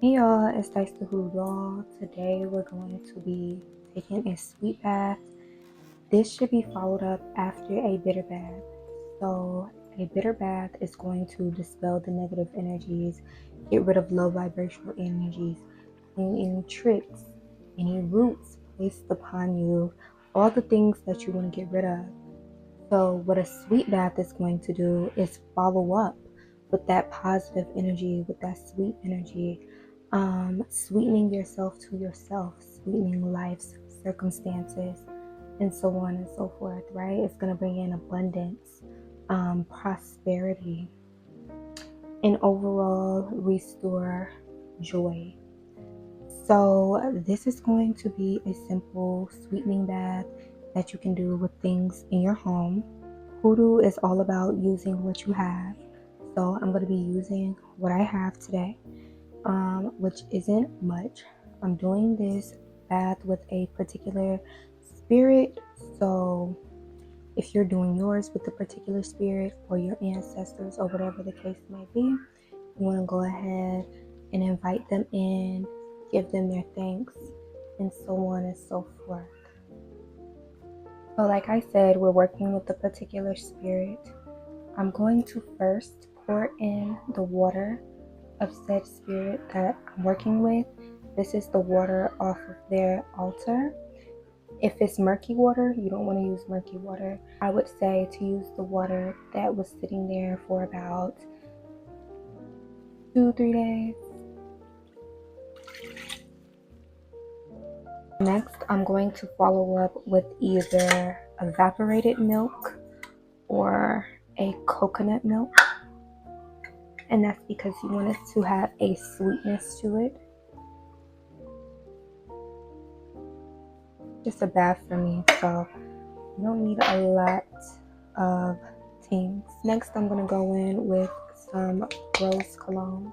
Hey y'all, it's Dice the Who y'all. Today we're going to be taking a sweet bath. This should be followed up after a bitter bath. So a bitter bath is going to dispel the negative energies, get rid of low vibrational energies, clean any tricks, any roots placed upon you, all the things that you want to get rid of. So what a sweet bath is going to do is follow up with that positive energy, with that sweet energy, sweetening yourself to yourself, sweetening life's circumstances, and so on and so forth, right? It's going to bring in abundance, prosperity, and overall restore joy. So this is going to be a simple sweetening bath that you can do with things in your home. Hoodoo is all about using what you have. So I'm going to be using what I have today, which isn't much. I'm doing this bath with a particular spirit. So if you're doing yours with a particular spirit or your ancestors or whatever the case might be, you want to go ahead and invite them in, give them their thanks, and so on and so forth. So like I said, we're working with a particular spirit. I'm going to first pour in the water of said spirit that I'm working with. This is the water off of their altar. If it's murky water, you don't want to use murky water. I would say to use the water that was sitting there for about 2-3 days. Next, I'm going to follow up with either evaporated milk or a coconut milk. And that's because you want it to have a sweetness to it. Just a bath for me, so you don't need a lot of things. Next, I'm going to go in with some rose cologne.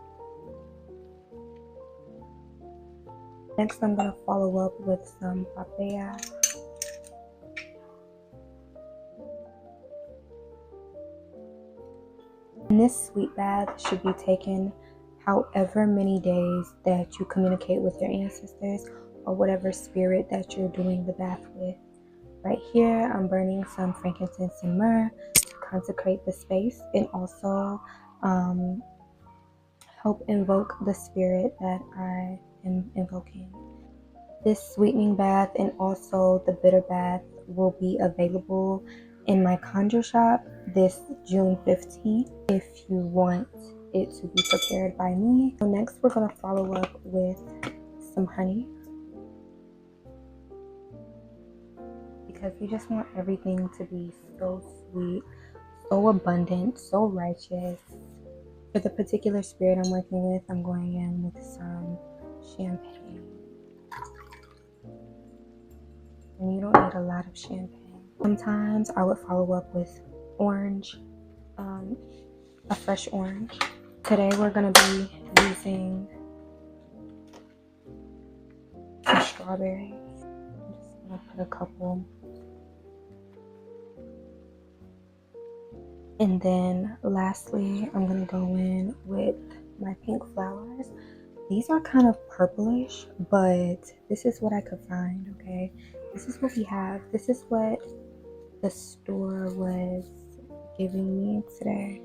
Next, I'm going to follow up with some papaya. And this sweet bath should be taken however many days that you communicate with your ancestors or whatever spirit that you're doing the bath with. Right here, I'm burning some frankincense and myrrh to consecrate the space and also help invoke the spirit that I am invoking. This sweetening bath and also the bitter bath will be available in my Conjure shop this June 15th if you want it to be prepared by me. So next, we're going to follow up with some honey, because we just want everything to be so sweet, so abundant, so righteous. For the particular spirit I'm working with, I'm going in with some champagne. And you don't need a lot of champagne. Sometimes I would follow up with orange, a fresh orange. Today we're going to be using some strawberries. I'm just going to put a couple. And then lastly, I'm going to go in with my pink flowers. These are kind of purplish, but this is what I could find, okay? This is what we have. This is what the store was giving me today.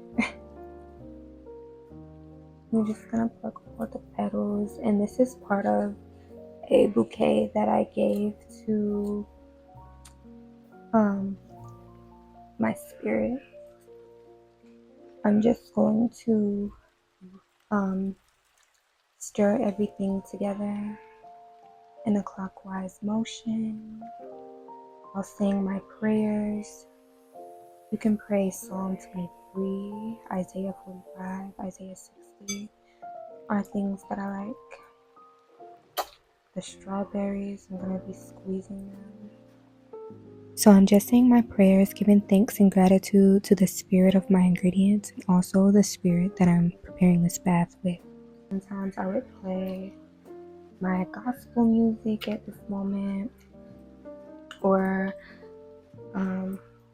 I'm just gonna pluck all the petals, and this is part of a bouquet that I gave to my spirit. I'm just going to stir everything together in a clockwise motion. I'll sing my prayers. You can pray Psalm 23, Isaiah 45, Isaiah 60 are things that I like. The strawberries, I'm going to be squeezing them. So I'm just saying my prayers, giving thanks and gratitude to the spirit of my ingredients and also the spirit that I'm preparing this bath with. Sometimes I would play my gospel music at this moment, or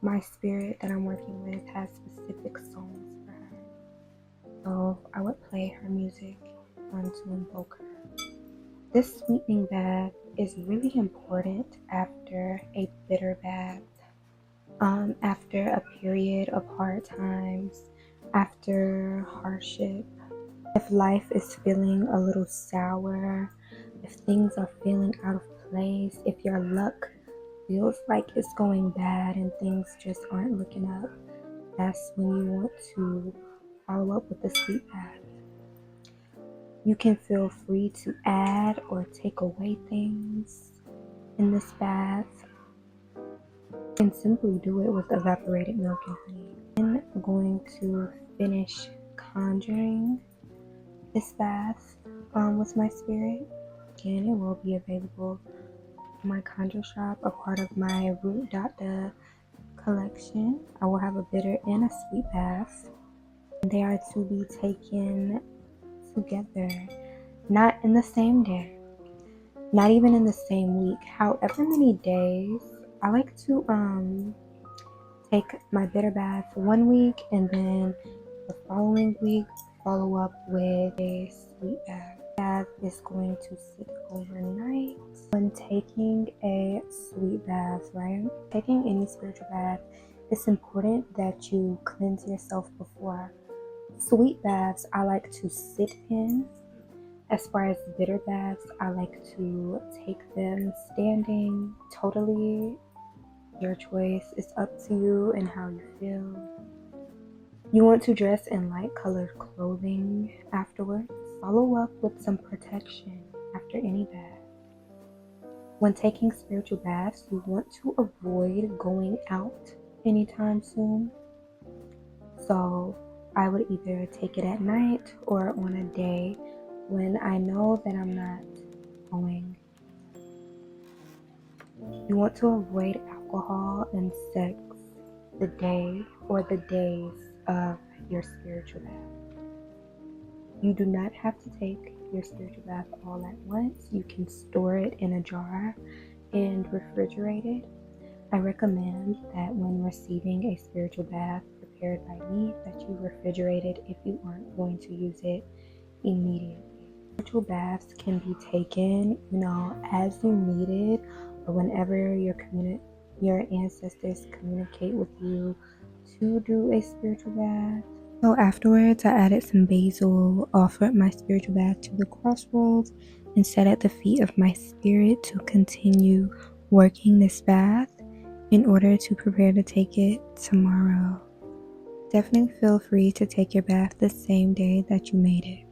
my spirit that I'm working with has specific songs for her. So I would play her music fun to invoke her. This sweetening bath is really important after a bitter bath, after a period of hard times, after hardship. If life is feeling a little sour, if things are feeling out of place, if your luck feels like it's going bad and things just aren't looking up, that's when you want to follow up with the sweet bath. You can feel free to add or take away things in this bath. You can simply do it with evaporated milk and honey. I'm going to finish conjuring this bath with my spirit. Again, it will be available in my Conjure shop, a part of my Root Dada collection. I will have a bitter and a sweet bath. They are to be taken together, not in the same day, not even in the same week. However many days, I like to take my bitter bath one week and then the following week follow up with a sweet bath. Bath is going to sit overnight. When taking a sweet bath, right? Taking any spiritual bath, it's important that you cleanse yourself before. Sweet baths I like to sit in. As far as bitter baths, I like to take them standing. Totally your choice. It's up to you and how you feel. You want to dress in light colored clothing afterwards. Follow up with some protection after any bath. When taking spiritual baths, you want to avoid going out anytime soon. So I would either take it at night or on a day when I know that I'm not going. You want to avoid alcohol and sex the day or the days of your spiritual bath. You do not have to take your spiritual bath all at once. You can store it in a jar and refrigerate it. I recommend that when receiving a spiritual bath prepared by me, that you refrigerate it if you aren't going to use it immediately. Spiritual baths can be taken, as you need it, or whenever your ancestors communicate with you to do a spiritual bath. So afterwards, I added some basil, offered my spiritual bath to the crossroads, and sat at the feet of my spirit to continue working this bath in order to prepare to take it tomorrow. Definitely feel free to take your bath the same day that you made it.